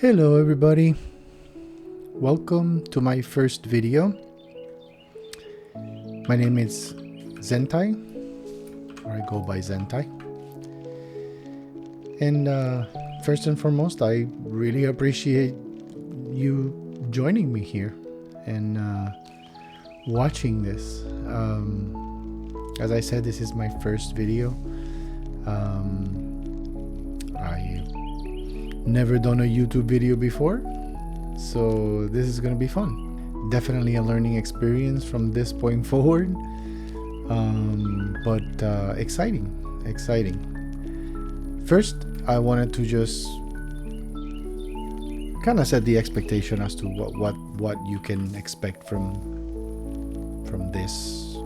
Hello everybody, welcome to my first video. My name is Zentai, or I go by Zentai. And first and foremost, I really appreciate you joining me here and watching this. As I said, this is my first video. I never done a YouTube video before, so this is gonna be fun. Definitely a learning experience from this point forward, but exciting. First, I wanted to just kind of set the expectation as to what you can expect from this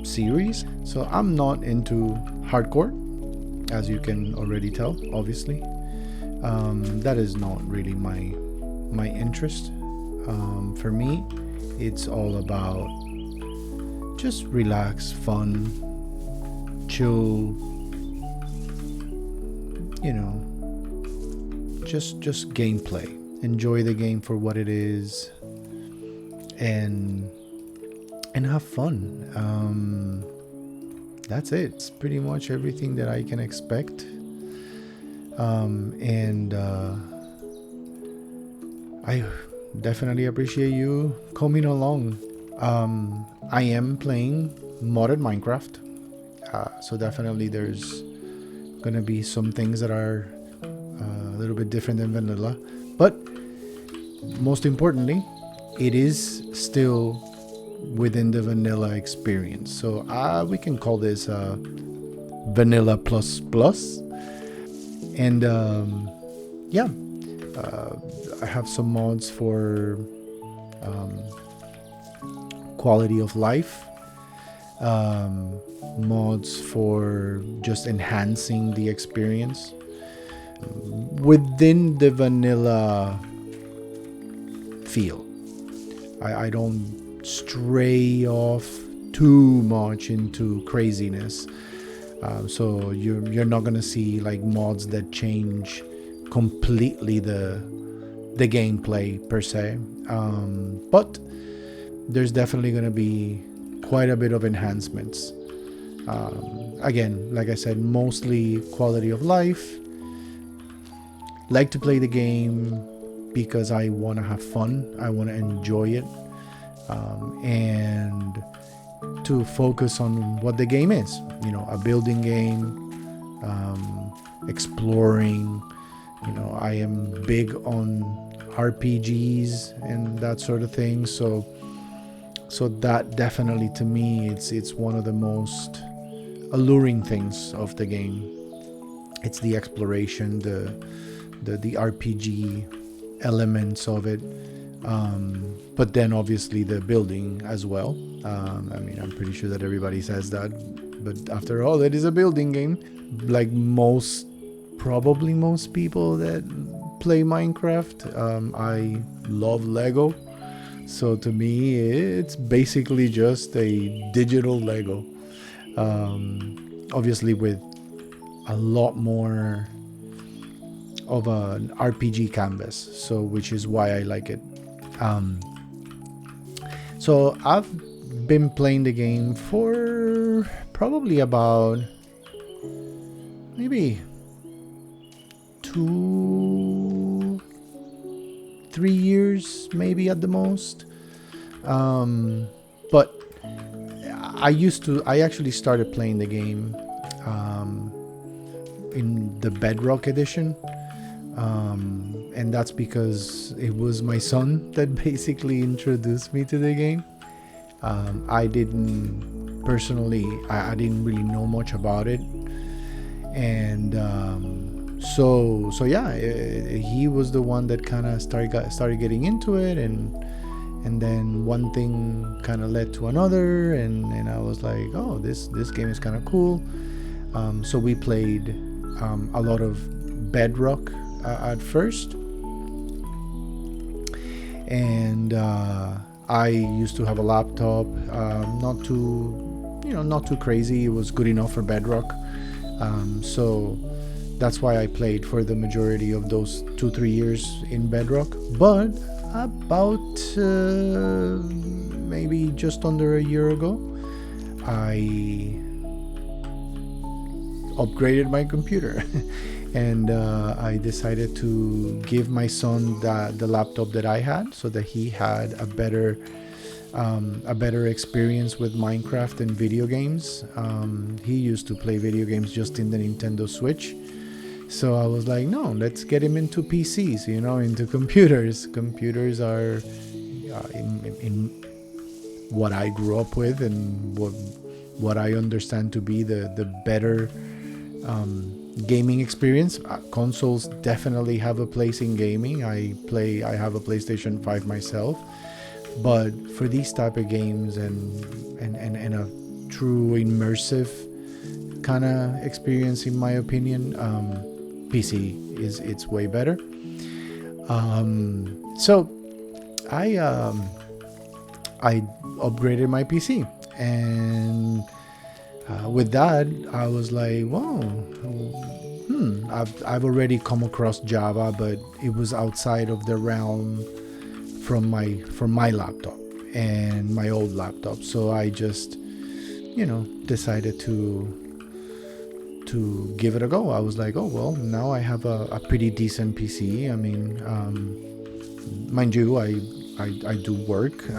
series. So I'm not into hardcore, as you can already tell, obviously. That is not really my interest. For me, it's all about just relax, fun, chill, you know, just gameplay. Enjoy the game for what it is and have fun. That's it. It's pretty much everything that I can expect. I definitely appreciate you coming along. I am playing modded Minecraft, so definitely there's gonna be some things that are a little bit different than vanilla, but most importantly, it is still within the vanilla experience. So we can call this vanilla plus plus. And yeah, I have some mods for quality of life, mods for just enhancing the experience within the vanilla feel. I don't stray off too much into craziness. So you're not gonna see like mods that change completely the gameplay per se, but there's definitely gonna be quite a bit of enhancements. Again, like I said, mostly quality of life. Like to play the game because I want to have fun, I want to enjoy it, and to focus on what the game is, you know, a building game, exploring. You know, I am big on RPGs and that sort of thing, so that definitely, to me, it's one of the most alluring things of the game. It's the exploration, the RPG elements of it, but then obviously the building as well. I mean, I'm pretty sure that everybody says that, but after all, it is a building game. Like probably most people that play Minecraft, I love Lego. So to me, it's basically just a digital Lego. Obviously with a lot more of an RPG canvas, so which is why I like it. So I've been playing the game for probably about maybe 2-3 years, maybe at the most. But I actually started playing the game in the Bedrock edition. And that's because it was my son that basically introduced me to the game. I didn't personally, I didn't really know much about it, and so yeah, he was the one that kind of started getting into it, and then one thing kind of led to another, and I was like, oh, this game is kind of cool. So we played a lot of Bedrock at first, and I used to have a laptop, not too crazy. It was good enough for Bedrock. So that's why I played for the majority of those 2-3 years in Bedrock. But about maybe just under a year ago, I upgraded my computer and I decided to give my son the laptop that I had, so that he had a better experience with Minecraft and video games. He used to play video games just in the Nintendo Switch, so I was like, no, let's get him into PCs, you know, into computers. Computers are in what I grew up with and what I understand to be the better gaming experience. Consoles definitely have a place in gaming. I have a PlayStation 5 myself, but for these type of games and a true immersive kind of experience, in my opinion, PC it's way better. So I upgraded my PC, and with that I was like, wow, I've already come across Java, but it was outside of the realm from my laptop and my old laptop. So I just, decided to give it a go. I was like, oh well, now I have a pretty decent PC. I mean, mind you, I do work.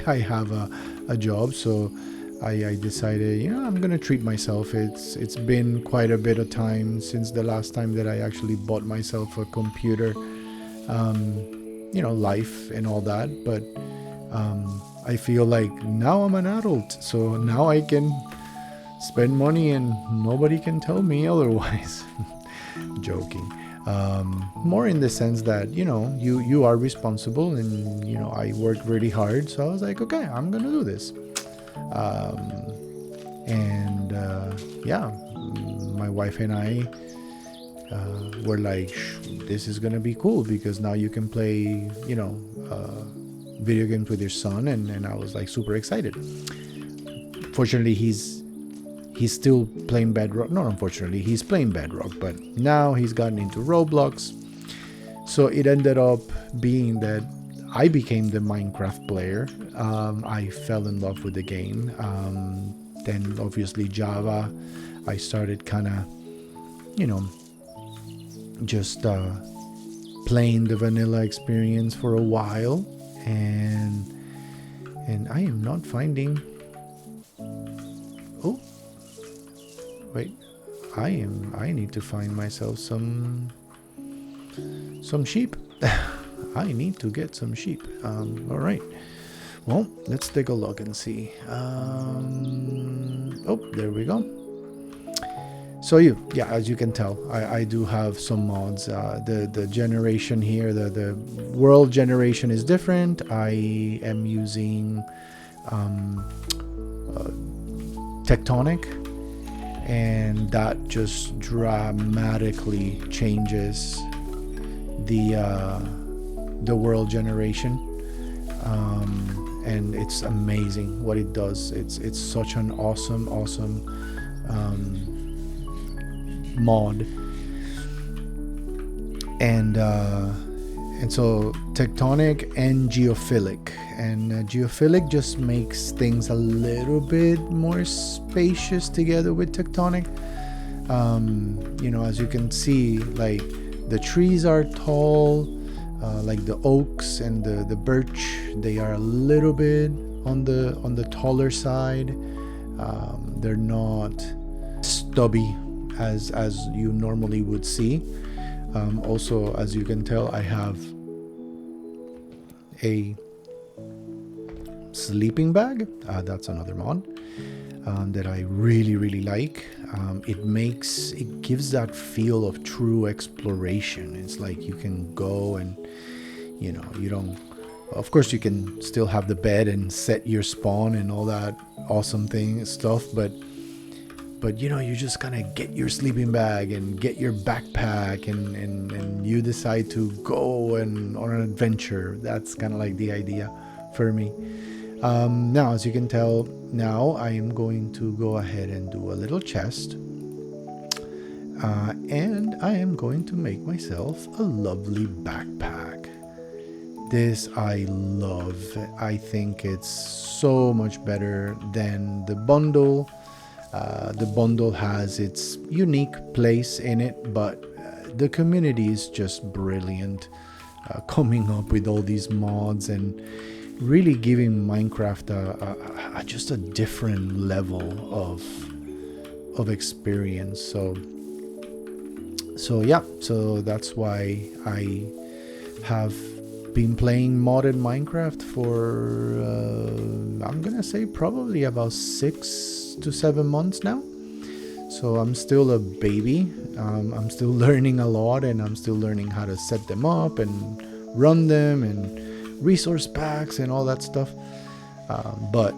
I have a job, so I decided, I'm gonna treat myself. It's been quite a bit of time since the last time that I actually bought myself a computer. Life and all that, but I feel like now I'm an adult, so now I can spend money and nobody can tell me otherwise. Joking. More in the sense that you are responsible, and I worked really hard, so I was like, okay, I'm gonna do this. My wife and I were like, this is gonna be cool, because now you can play video games with your son, and I was like super excited. Fortunately, he's still playing Bedrock. Not unfortunately, he's playing Bedrock, but now he's gotten into Roblox. So it ended up being that I became the Minecraft player. I fell in love with the game. Then obviously Java, I started kind of, just playing the vanilla experience for a while, and I am not finding. Oh, wait, I need to find myself some sheep. I need to get some sheep. All right. Well, let's take a look and see. Oh, there we go. So as you can tell, I do have some mods. The generation here, the world generation is different. I am using Tectonic, and that just dramatically changes the world generation, and it's amazing what it does. It's such an awesome mod, and so Tectonic and Geophilic, and Geophilic just makes things a little bit more spacious together with Tectonic. As you can see, like the trees are tall, like the oaks and the birch, they are a little bit on the taller side. They're not stubby as you normally would see. Also, as you can tell, I have a sleeping bag. That's another mod that I really like. It gives that feel of true exploration. It's like you can go and you don't, of course you can still have the bed and set your spawn and all that awesome stuff, but you just kind of get your sleeping bag and get your backpack and you decide to go on an adventure. That's kind of like the idea for me. Now, as you can tell, now I am going to go ahead and do a little chest. And I am going to make myself a lovely backpack. This I love. I think it's so much better than the bundle. The bundle has its unique place in it, but the community is just brilliant, coming up with all these mods and really giving Minecraft just a different level of experience. So yeah, so that's why I have been playing modded Minecraft for I'm gonna say probably about 6 to 7 months now. So I'm still a baby. I'm still learning a lot, and I'm still learning how to set them up and run them and resource packs and all that stuff. But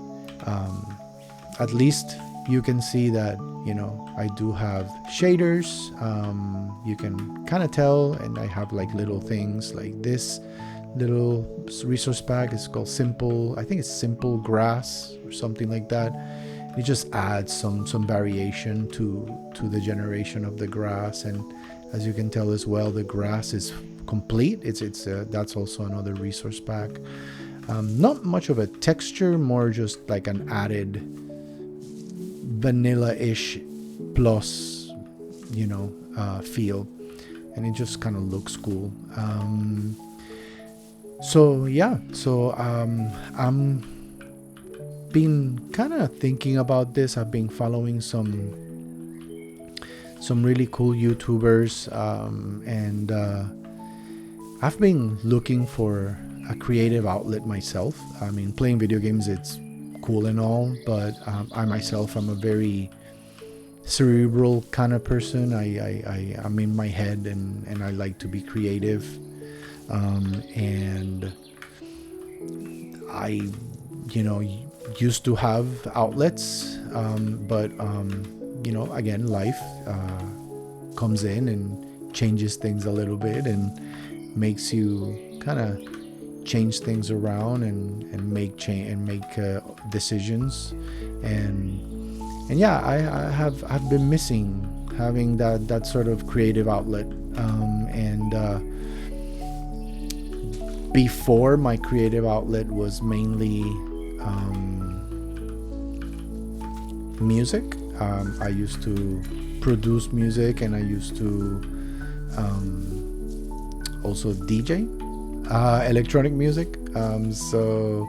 at least you can see that, you know, I do have shaders. You can kind of tell, and I have like little things like this little resource pack is called simple. I think it's simple grass or something like that. It just adds some variation to the generation of the grass, and as you can tell as well, the grass is complete. It's that's also another resource pack. Not much of a texture, more just like an added vanilla-ish plus, you know, feel, and it just kind of looks cool. So yeah, so I'm been kind of thinking about this. I've been following some really cool YouTubers, and I've been looking for a creative outlet myself. I mean, playing video games, it's cool and all, but I myself, I'm a very cerebral kind of person. I'm in my head, and I like to be creative, and I, you know, used to have outlets, but you know, again, life comes in and changes things a little bit and makes you kind of change things around and make decisions, and yeah, I've been missing having that sort of creative outlet, and before, my creative outlet was mainly music. I used to produce music, and I used to also DJ electronic music. So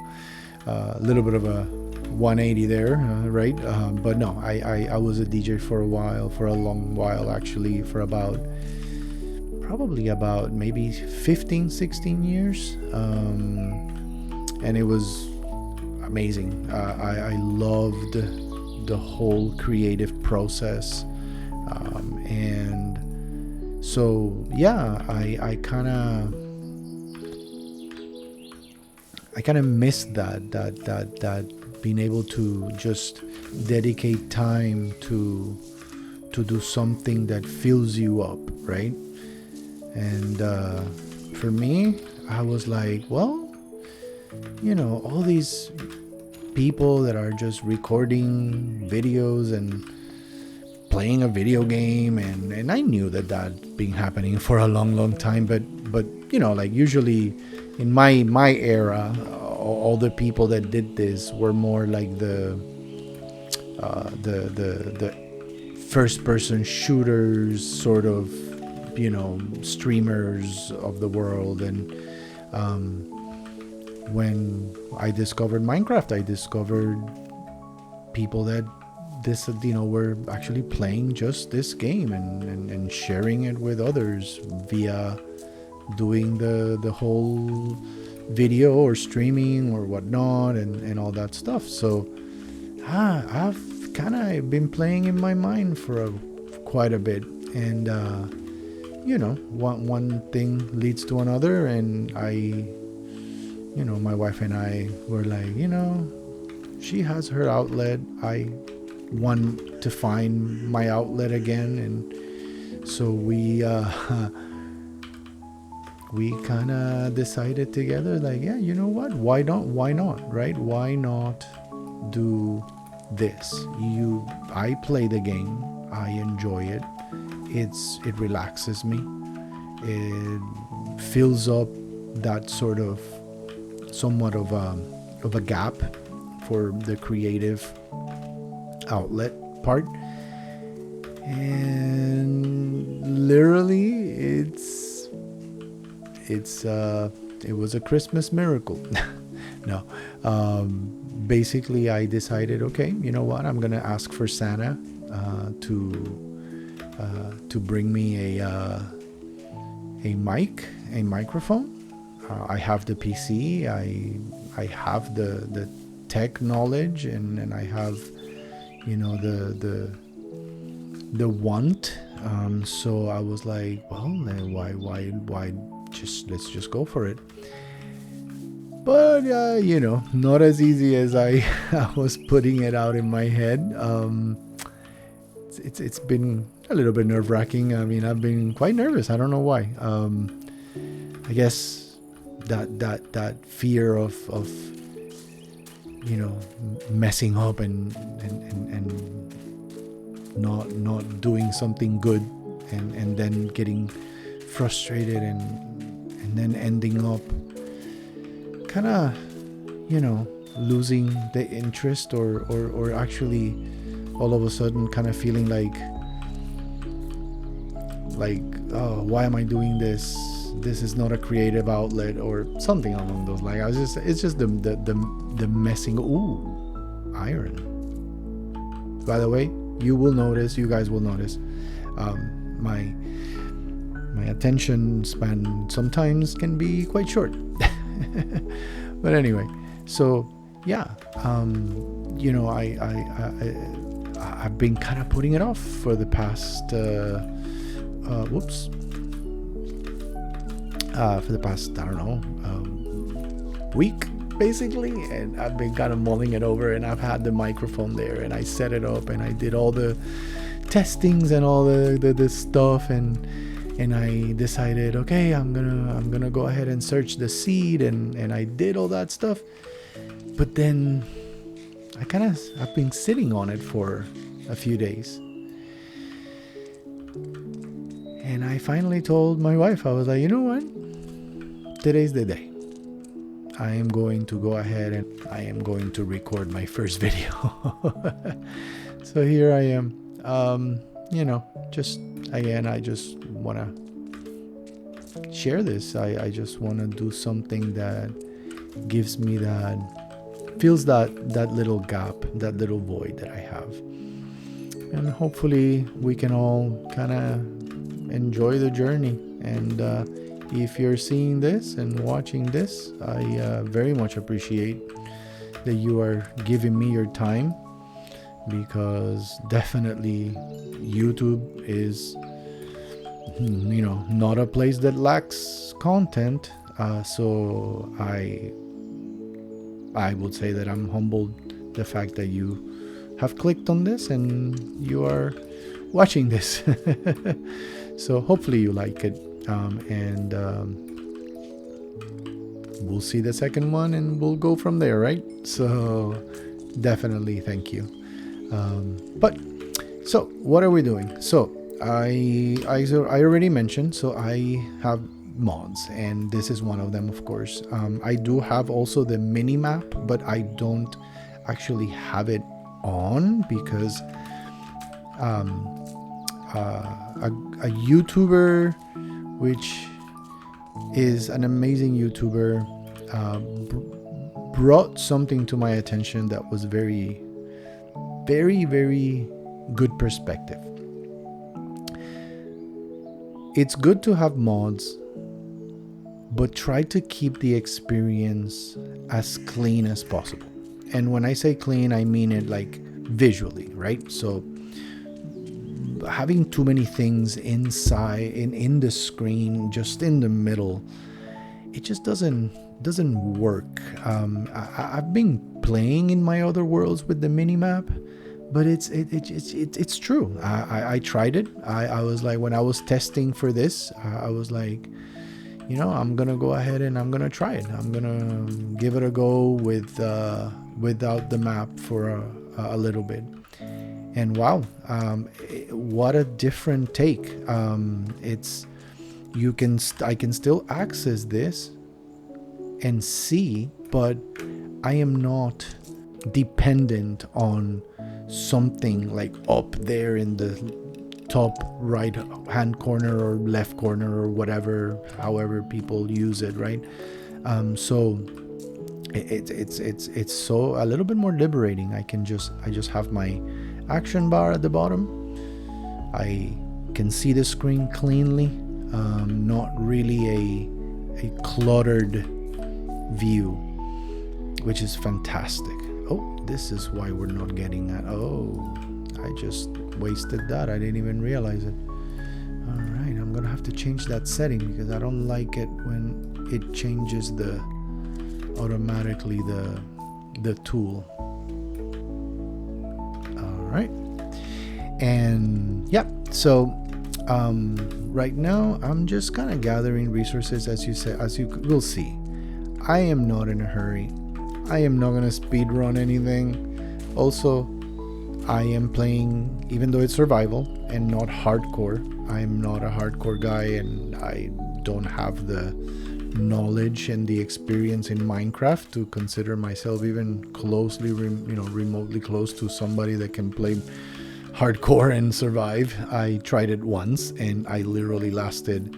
a little bit of a 180 there, right? But no, I was a DJ for a while, for a long while actually, for probably about maybe 15-16 years, and it was amazing. I loved the whole creative process, and so yeah, I kind of missed that being able to just dedicate time to do something that fills you up, right? And for me, I was like, well, you know, all these people that are just recording videos and playing a video game, and I knew that been happening for a long time, but you know, like usually in my era, all the people that did this were more like the first person shooters sort of, you know, streamers of the world. And when I discovered Minecraft, I discovered people that were actually playing just this game and sharing it with others via doing the whole video or streaming or whatnot, and all that stuff. So I've kind of been playing in my mind for quite a bit, and you know, one thing leads to another, and my wife and I were like, you know, she has her outlet, I want to find my outlet again, and so we kind of decided together, like, yeah, you know what, why not, right? Why not do this? I play the game, I enjoy it, it relaxes me. It fills up that sort of somewhat of a gap for the creative outlet part. And literally it was a Christmas miracle. No, basically I decided, okay, you know what, I'm gonna ask for Santa to bring me a microphone. I have the PC, I have the tech knowledge, and I have, you know, the want. So I was like, well, why let's just go for it. But you know, not as easy as I was putting it out in my head. It's been a little bit nerve-wracking. I mean, I've been quite nervous. I don't know why. I guess that fear of you know, messing up and not doing something good, and then getting frustrated and then ending up kind of, you know, losing the interest or actually all of a sudden kind of feeling like, oh, why am I doing this? This is not a creative outlet, or something along those lines. It's just the messing. Ooh, iron. By the way, you guys will notice, my attention span sometimes can be quite short. But anyway, so yeah, you know, I've been kind of putting it off for the past I don't know, week basically, and I've been kind of mulling it over, and I've had the microphone there, and I set it up, and I did all the testings and all the stuff, and I decided, okay, I'm gonna go ahead and search the seed, and I did all that stuff. But then I've been sitting on it for a few days, and I finally told my wife, I was like, you know what, today's the day. I am going to go ahead and I am going to record my first video. So here I am. You know, just again, I just want to share this. I just want to do something that gives me fills that little gap, that little void that I have. And hopefully we can all kind of enjoy the journey. And if you're seeing this and watching this, I very much appreciate that you are giving me your time, because definitely YouTube is, you know, not a place that lacks content. So I would say that I'm humbled the fact that you have clicked on this and you are watching this. So hopefully you like it. And we'll see the second one and we'll go from there, right? So definitely thank you. But so what are we doing? So I already mentioned, so I have mods, and this is one of them, of course. I do have also the mini map, but I don't actually have it on because a YouTuber, which is an amazing YouTuber, brought something to my attention that was very, very, very good perspective. It's good to have mods, but try to keep the experience as clean as possible. And when I say clean, I mean it like visually, right? So having too many things inside in the screen, just in the middle, it just doesn't work. I've been playing in my other worlds with the mini map, but it's true. I tried it. I was like, when I was testing for this, I was like, you know, I'm gonna go ahead and I'm gonna try it. I'm gonna give it a go without the map for a little bit. And wow, what a different take. I can still access this and see, but I am not dependent on something like up there in the top right hand corner or left corner or whatever, however people use it, right? So it's so a little bit more liberating. I just have my action bar at the bottom. I can see the screen cleanly. Not really a cluttered view, which is fantastic. Oh, this is why we're not getting that. Oh, I just wasted that. I didn't even realize it. All right, I'm gonna have to change that setting because I don't like it when it changes automatically the tool. All right, and yeah, so right now I'm just kind of gathering resources. As you will see, I am not in a hurry. I am not gonna speed run anything. Also, I am playing, even though it's survival and not hardcore. I'm not a hardcore guy, and I don't have the knowledge and the experience in Minecraft to consider myself even closely, remotely close to somebody that can play hardcore and survive. I tried it once, and I literally lasted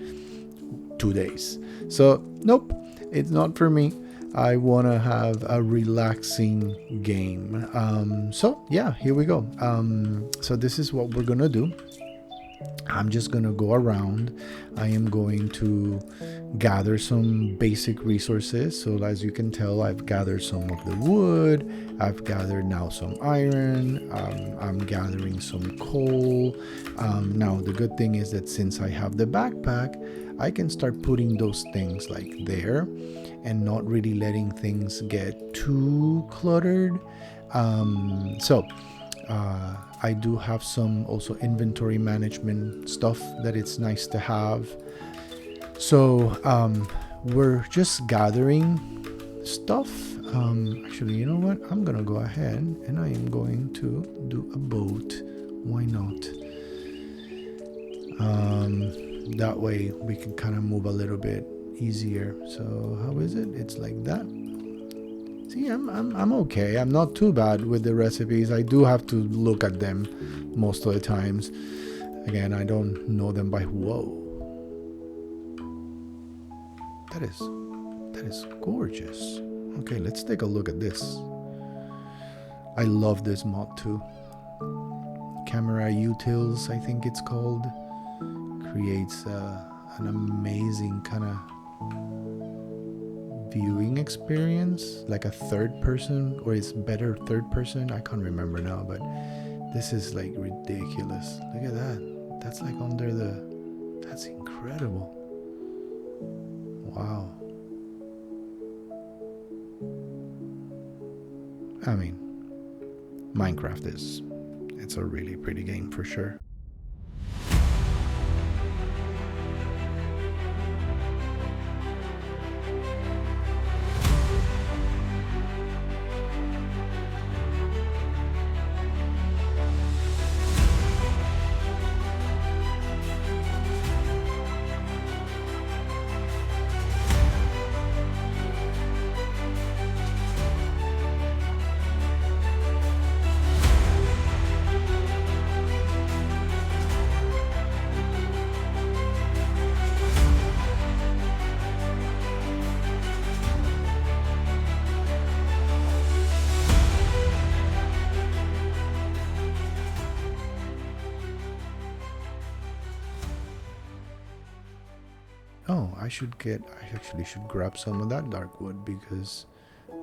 2 days. So nope, it's not for me. I want to have a relaxing game. So yeah, here we go. So this is what we're gonna do. I'm just gonna go around. I am going to gather some basic resources. So as you can tell, I've gathered some of the wood. I've gathered now some iron. I'm gathering some coal. Now the good thing is that since I have the backpack, I can start putting those things like there and not really letting things get too cluttered. I do have some also inventory management stuff that it's nice to have. So we're just gathering stuff. Actually, you know what? I'm gonna go ahead and I am going to do a boat. Why not? That way we can kind of move a little bit easier. So how is it? It's like that. See, I'm okay. I'm not too bad with the recipes. I do have to look at them most of the times. Again, I don't know them by whoa. That is gorgeous. Okay, let's take a look at this. I love this mod too. Camera Utils, I think it's called. Creates an amazing kind of viewing experience, like a third person, or it's better third person. I can't remember now, but this is like ridiculous. Look at that. That's like under the. That's incredible. Wow. I mean, Minecraft it's a really pretty game for sure. Oh, I actually should grab some of that dark wood because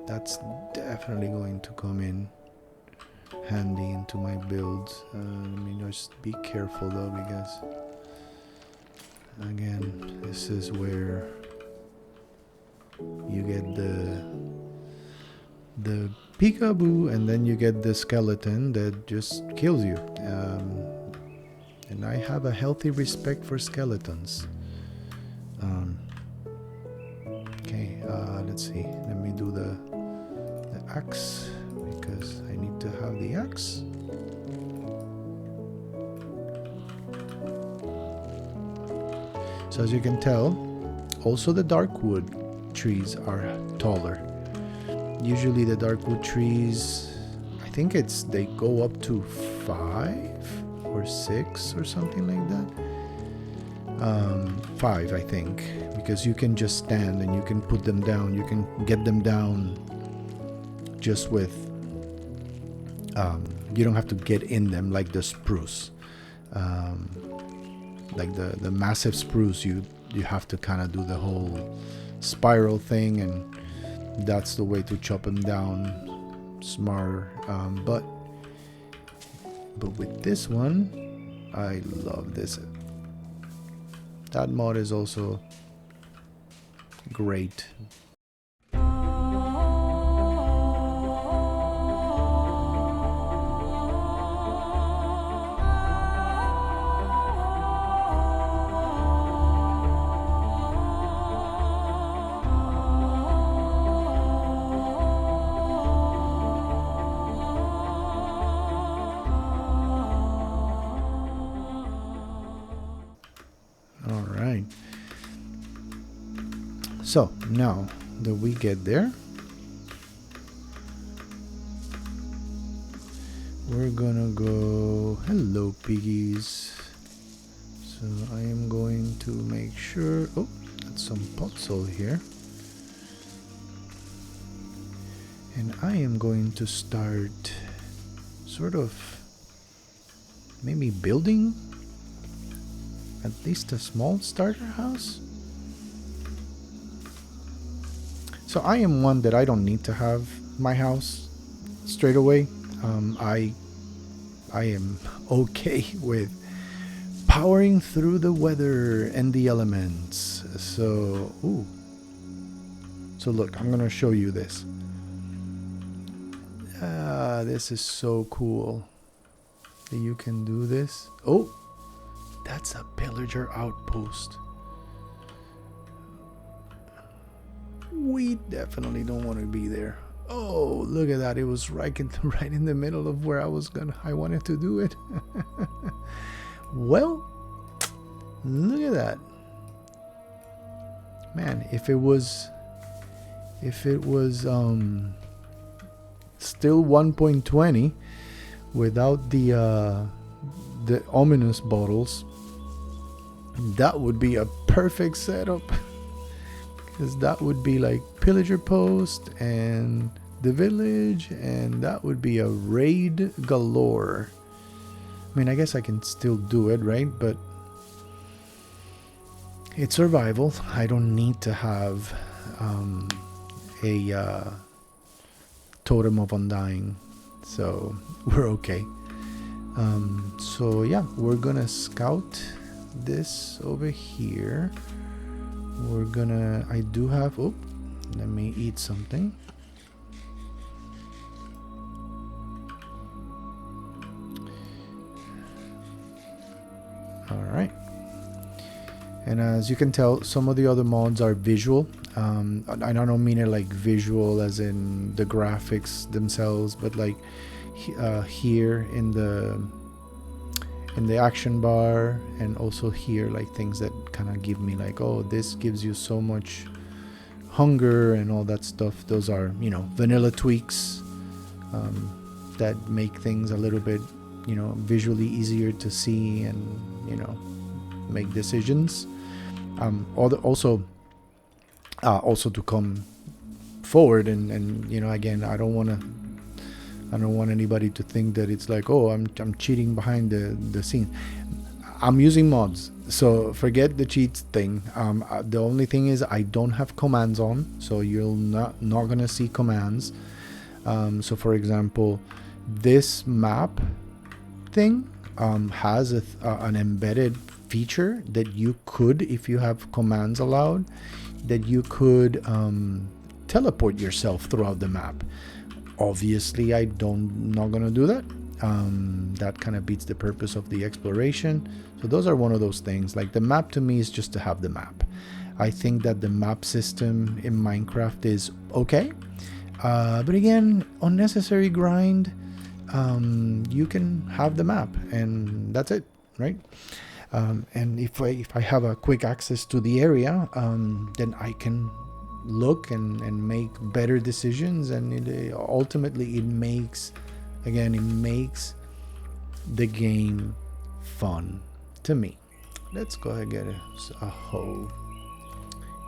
that's definitely going to come in handy into my builds. Let me just be careful though, because again, this is where you get the peekaboo, and then you get the skeleton that just kills you. And I have a healthy respect for skeletons. Okay, let's see. Let me do the axe because I need to have the axe. So as you can tell, also the dark wood trees are taller. Usually the dark wood trees, I think they go up to 5 or 6 or something like that. 5, I think, because you can just stand and you can put them down. You can get them down just with, you don't have to get in them like the spruce. Like the massive spruce, you have to kind of do the whole spiral thing, and that's the way to chop them down smarter. But with this one, I love this. That mod is also great. So now that we get there, we're gonna go, hello piggies. So I am going to make sure, oh, that's some potsol here. And I am going to start sort of maybe building at least a small starter house. So I am one that I don't need to have my house straight away. I am okay with powering through the weather and the elements. So, so look, I'm gonna show you this. This is so cool that you can do this. Oh, that's a pillager outpost. We definitely don't want to be there. Oh, look at that. It was right in the middle of where I wanted to do it. Well, look at that. Man, if it was still 1.20 without the ominous bottles, that would be a perfect setup. Because that would be like pillager post and the village, and that would be a raid galore. I mean, I guess I can still do it, right? But it's survival. I don't need to have a totem of undying, so we're okay. So yeah, we're gonna scout this over here. We're gonna, I do have, oh, let me eat something. All right. And as you can tell, some of the other mods are visual. I don't mean it like visual as in the graphics themselves, but like here in the action bar, and also here, like things that kind of give me like, oh, this gives you so much hunger and all that stuff. Those are, you know, vanilla tweaks that make things a little bit, you know, visually easier to see and, you know, make decisions. Also to come forward and you know, again, I don't want anybody to think that it's like, oh, I'm cheating behind the scene. I'm using mods, so forget the cheats thing. The only thing is I don't have commands on, so you're not gonna see commands. So for example, this map thing has an embedded feature that you could, if you have commands allowed, that you could teleport yourself throughout the map. Obviously, not gonna do that. That kind of beats the purpose of the exploration. So those are one of those things. Like the map to me is just to have the map. I think that the map system in Minecraft is okay, but again, unnecessary grind. You can have the map, and that's it, right? And if I have a quick access to the area, then I can look and make better decisions, and ultimately it makes the game fun to me. Let's go ahead and get a hoe,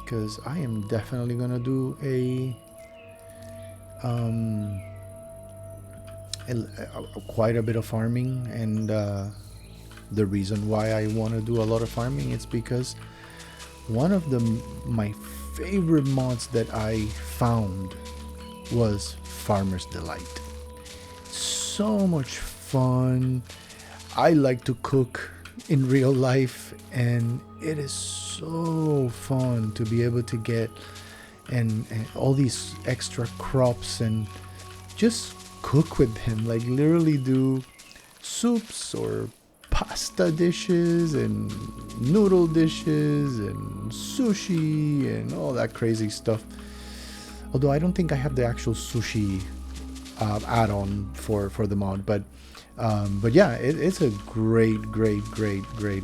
because I am definitely gonna do quite a bit of farming. And the reason why I want to do a lot of farming is because one of my favorite mods that I found was Farmer's Delight. So much fun. I like to cook in real life, and it is so fun to be able to get and all these extra crops and just cook with them, like literally do soups or pasta dishes and noodle dishes and sushi and all that crazy stuff. Although I don't think I have the actual sushi add-on for the mod, but yeah, it's a great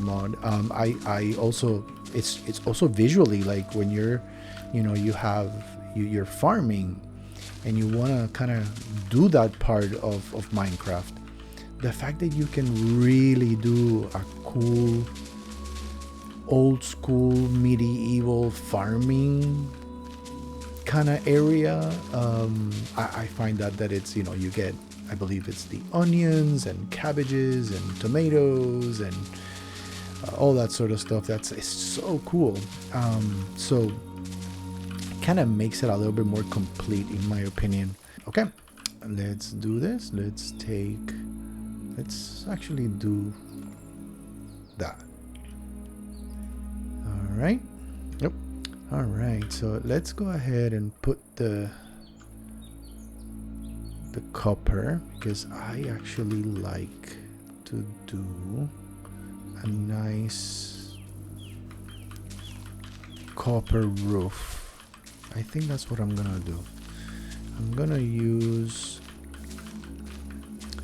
mod. I also, it's also visually, like when you're farming and you want to kind of do that part of Minecraft. The fact that you can really do a cool old school medieval farming kind of area, I find that it's, you get, I believe it's the onions and cabbages and tomatoes and all that sort of stuff. It's so cool. So kind of makes it a little bit more complete, in my opinion. Okay, let's do this. Let's actually do that. All right. Yep. All right, so let's go ahead and put the copper, because I actually like to do a nice copper roof. I think that's what I'm gonna do. I'm gonna use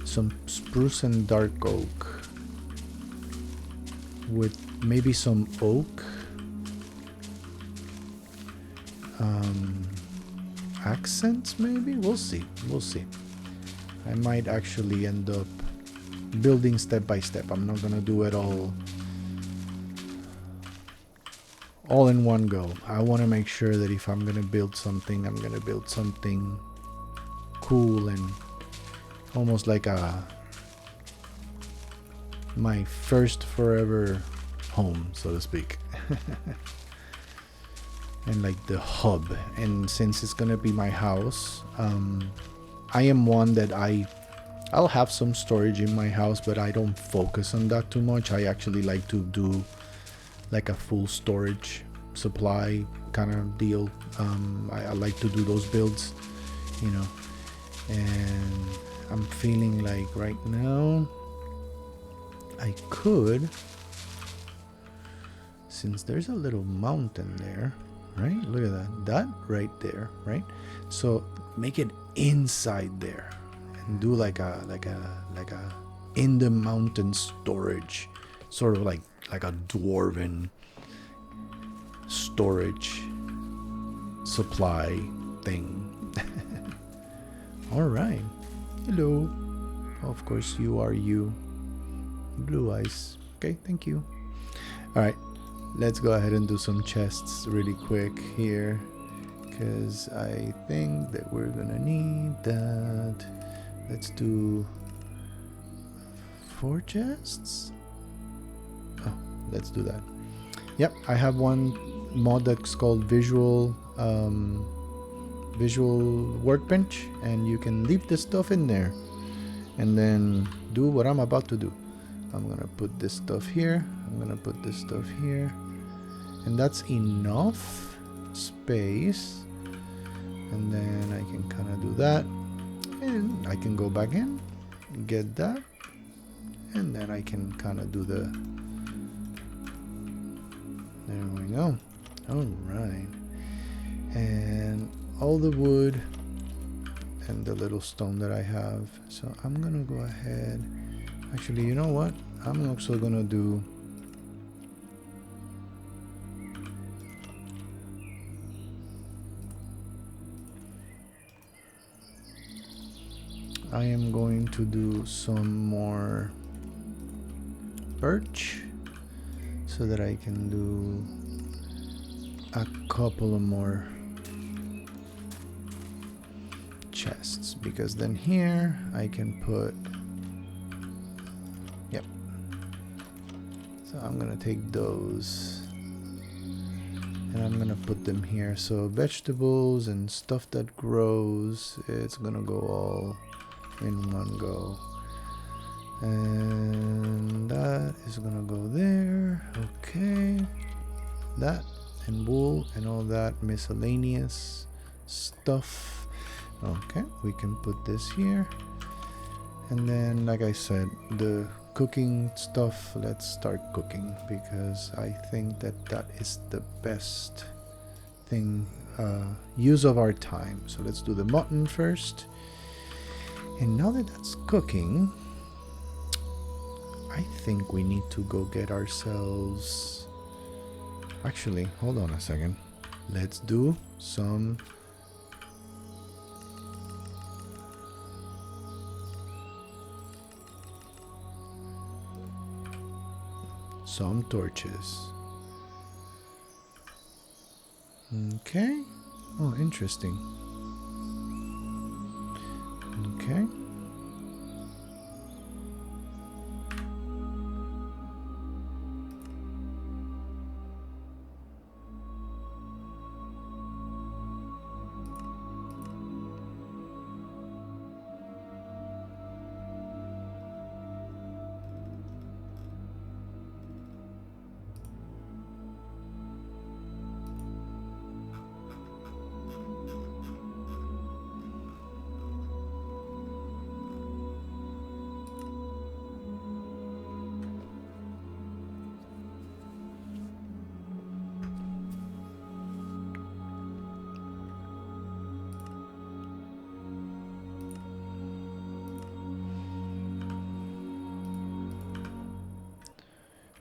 some spruce and dark oak with maybe some oak accents, maybe. We'll see. I might actually end up building step by step. I'm not gonna do it all in one go. I want to make sure that if I'm gonna build something, I'm gonna build something cool and almost like my first forever home, so to speak. And like the hub. And since it's gonna be my house, I am one that I'll have some storage in my house, but I don't focus on that too much. I actually like to do like a full storage supply kind of deal. I like to do those builds, and I'm feeling like right now I could, since there's a little mountain there, right? Look at that right there, right? So make it inside there and do like a in the mountain storage, sort of like a dwarven storage supply thing. All right. Hello. Of course you are you. Blue eyes. Okay, thank you. All right, let's go ahead and do some chests really quick here, because I think that we're gonna need that. Let's do 4 chests. Oh, let's do that. Yep, I have one mod that's called visual workbench, and you can leave this stuff in there and then do what I'm about to do. I'm gonna put this stuff here, I'm gonna put this stuff here, and that's enough space. And then I can kind of do that, and I can go back in, get that, and then I can kind of do the, there we go. All right, and all the wood and the little stone that I have. So I'm gonna go ahead, actually, you know what, I'm also gonna do I am going to do some more birch so that I can do a couple of more chests, because then here I can put, yep, so I'm gonna take those and I'm gonna put them here. So vegetables and stuff that grows, it's gonna go all in one go. And that is gonna go there. Okay. That and wool and all that miscellaneous stuff. Okay, we can put this here. And then, like I said, the cooking stuff, let's start cooking, because I think that that is the best thing, use of our time. So let's do the mutton first. And now that that's cooking, I think we need to go get ourselves, actually, hold on a second. Let's do some torches. Okay. Oh, interesting. Okay.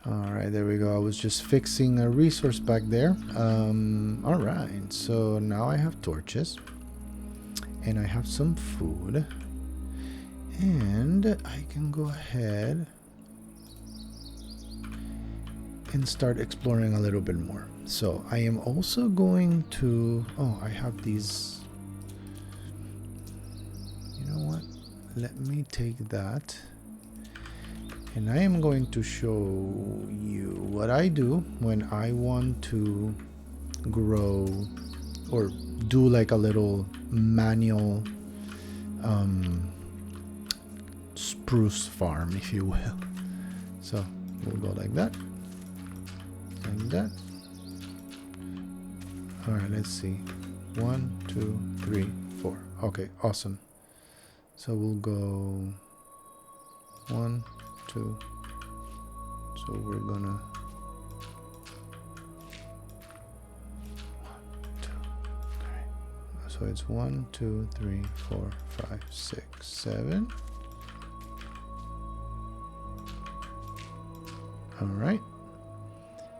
Alright, there we go. I was just fixing a resource back there. Alright, so now I have torches. And I have some food. And I can go ahead and start exploring a little bit more. So I am also going to... Oh, I have these... You know what? Let me take that. And I am going to show you what I do when I want to grow or do like a little manual spruce farm, if you will. So we'll go like that. Like that. Alright, let's see. 1, 2, 3, 4. Okay, awesome. So we'll go 1, 2. So we're gonna 1, 2, 3. So it's 1, 2, 3, 4, 5, 6, 7. All right.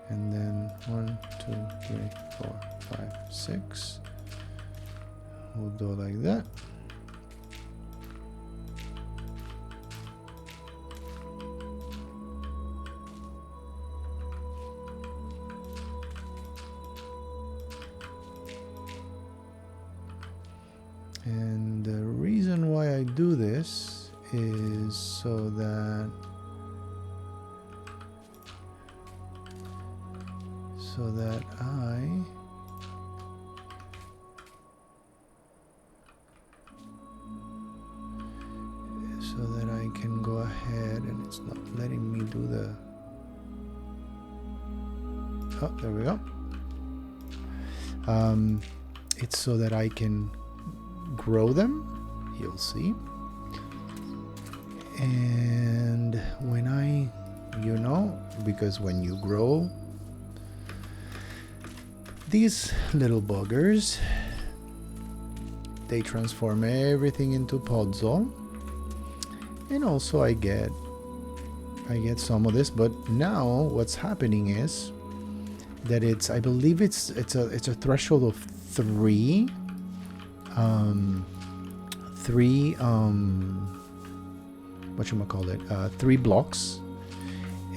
And then 1, 2, 3, 4, 5, 6. We'll do it like that. And the reason why I do this is so that I can go ahead, and it's not letting me do the... Oh, there we go. It's so that I can grow them, you'll see. And when I, because when you grow these little buggers, they transform everything into podzol. And also I get some of this, but now what's happening is that I believe it's a threshold of 3 3 3 blocks,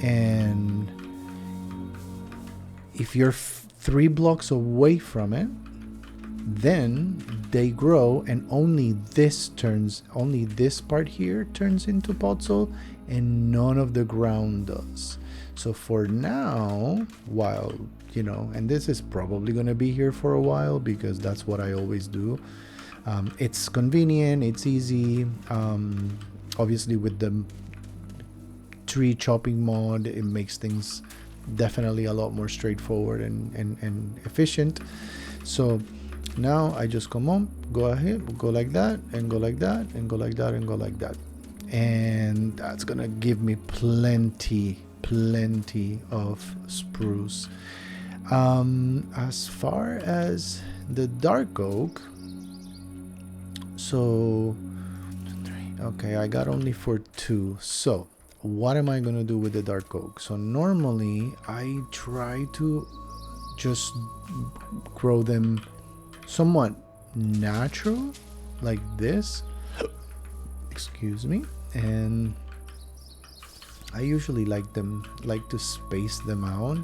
and if you're 3 blocks away from it, then they grow, and only this part here turns into pot soil, and none of the ground does. So for now, while and this is probably going to be here for a while because that's what I always do. It's convenient, it's easy. Obviously with the tree chopping mod, it makes things definitely a lot more straightforward and efficient. So now I just come on, go ahead, go like that, and go like that, and go like that, and go like that. And that's gonna give me plenty of spruce. As far as the dark oak, so okay, I got only for 2. So what am I gonna do with the dark oak? So normally I try to just grow them somewhat natural like this, excuse me, and I usually like to space them out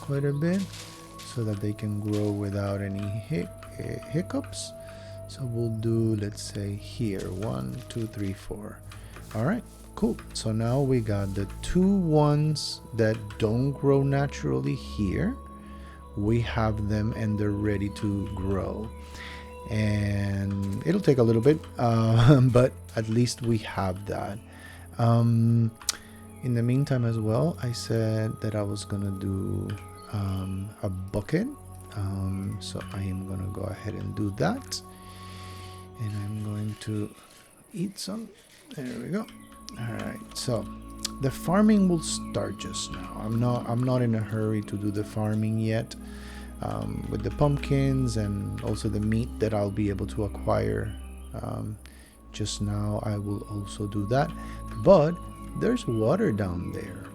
quite a bit so that they can grow without any hiccups. So we'll do, let's say here, 1 2 3 4. All right, cool. So now we got the 2 ones that don't grow naturally here. We have them and they're ready to grow, and it'll take a little bit, but at least we have that. In the meantime as well, I said that I was gonna do a bucket, so I am gonna go ahead and do that, and I'm going to eat some. There we go. All right, so the farming will start just now. I'm not in a hurry to do the farming yet. With the pumpkins and also the meat that I'll be able to acquire just now, I will also do that. But there's water down there,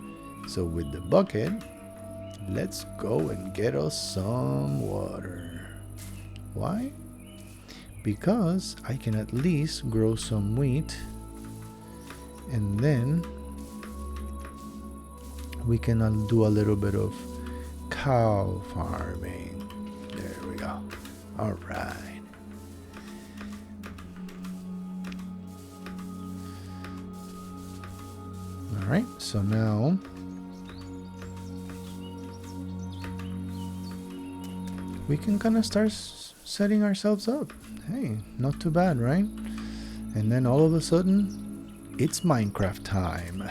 so with the bucket, let's go and get us some water. Why? Because I can at least grow some wheat, and then we can do a little bit of cow farming. There we go. All right. All right, so now we can kind of start setting ourselves up. Hey, not too bad, right? And then all of a sudden, it's Minecraft time.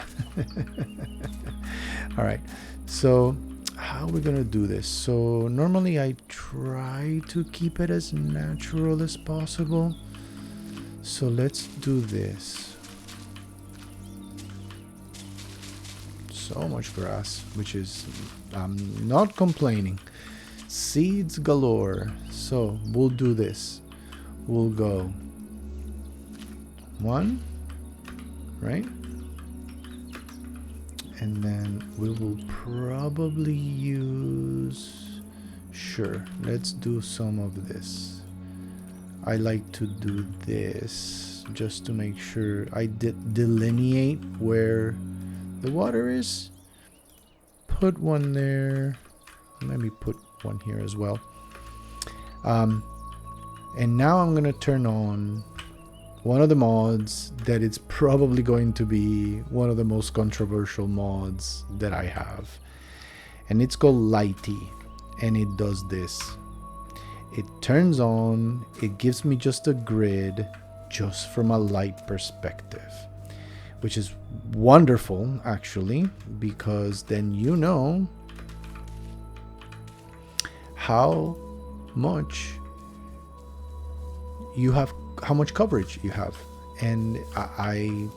All right, so how are we gonna do this? So normally I try to keep it as natural as possible. So let's do this. So much grass, which is, I'm not complaining. Seeds galore. So we'll do this. We'll go 1, right? And then we will probably use, sure, let's do some of this. I like to do this just to make sure I delineate where the water is. Put one there. Let me put one here as well. And now I'm gonna turn on one of the mods that it's probably going to be one of the most controversial mods that I have, and it's called Lighty, and it does this. It turns on, it gives me just a grid just from a light perspective, which is wonderful actually, because then you know how much you have, how much coverage you have. And I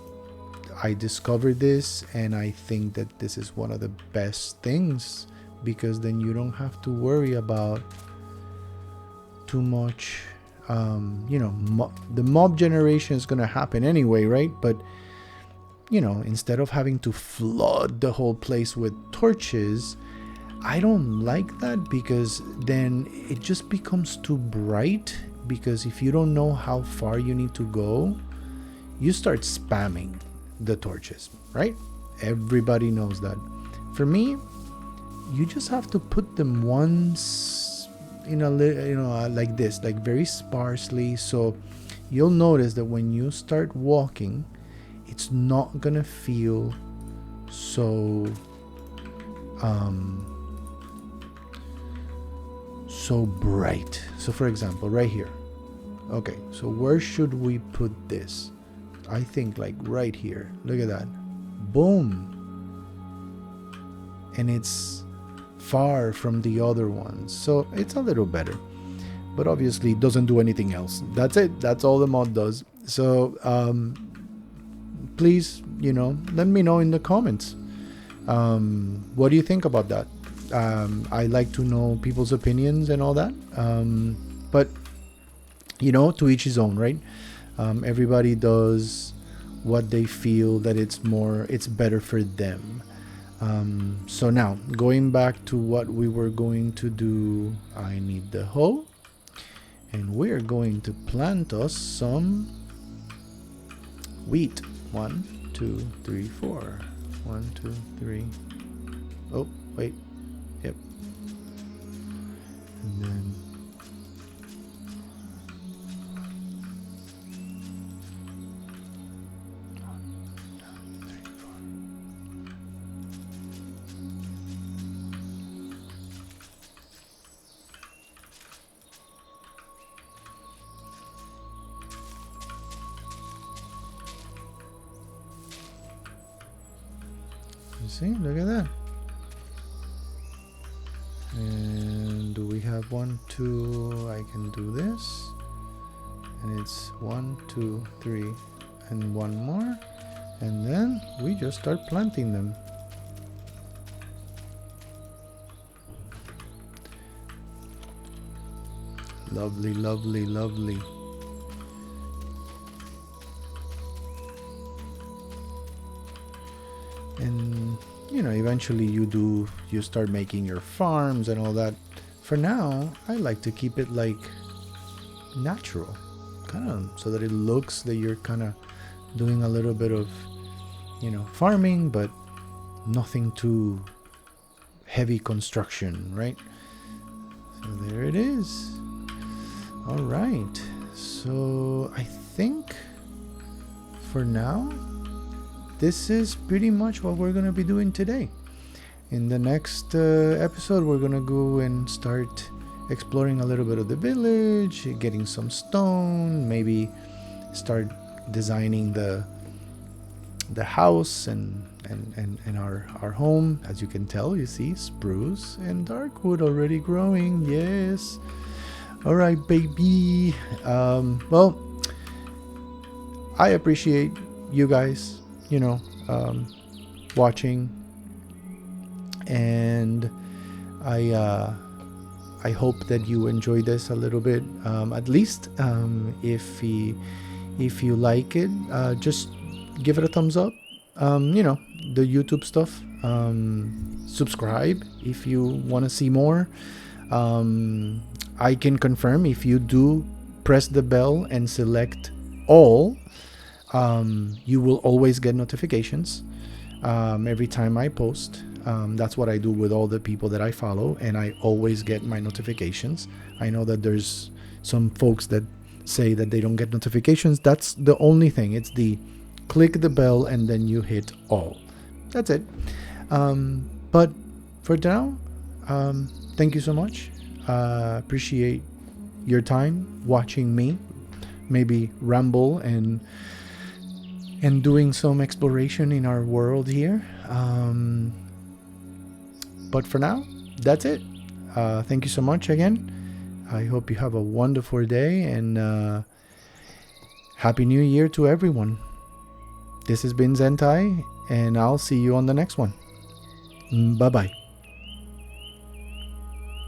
discovered this, and I think that this is one of the best things, because then you don't have to worry about too much. You know, the mob generation is going to happen anyway, right? But you know, instead of having to flood the whole place with torches, I don't like that, because then it just becomes too bright, because if you don't know how far you need to go, you start spamming the torches, right? Everybody knows that. For me, you just have to put them once in a little, like this, like very sparsely. So you'll notice that when you start walking, it's not gonna feel so so bright. So for example, right here. Okay, so where should we put this? I think like right here. Look at that. Boom. And it's far from the other ones, so it's a little better, but obviously it doesn't do anything else. That's it. That's all the mod does. So please, let me know in the comments, what do you think about that? I like to know people's opinions and all that, but to each his own, right? Everybody does what they feel that it's better for them. So now, going back to what we were going to do, I need the hoe, and we're going to plant us some wheat. 1, 2, 3, 4. 1, 2, 3. Oh, wait. Yep. And then see, look at that. And do we have 1, 2? I can do this, and it's 1, 2, 3, and one more, and then we just start planting them. Lovely, lovely, lovely. And eventually you start making your farms and all that. For now, I like to keep it like natural, kind of, so that it looks that you're kind of doing a little bit of farming, but nothing too heavy construction, right? So there it is. All right, so I think for now this is pretty much what we're going to be doing today. In the next episode, we're going to go and start exploring a little bit of the village, getting some stone, maybe start designing the house and our home. As you can tell, you see spruce and dark wood already growing. Yes. All right, baby. Well, I appreciate you guys watching, and I hope that you enjoy this a little bit, at least. If you like it, just give it a thumbs up. The YouTube stuff, subscribe if you want to see more. I can confirm, if you do press the bell and select all, you will always get notifications every time I post. That's what I do with all the people that I follow, and I always get my notifications. I know that there's some folks that say that they don't get notifications. That's the only thing. It's the click the bell and then you hit all. That's it. But for now, thank you so much. Appreciate your time watching me maybe ramble and doing some exploration in our world here. But for now, that's it. Thank you so much again. I hope you have a wonderful day, and Happy New Year to everyone. This has been Zentai, and I'll see you on the next one. Bye-bye.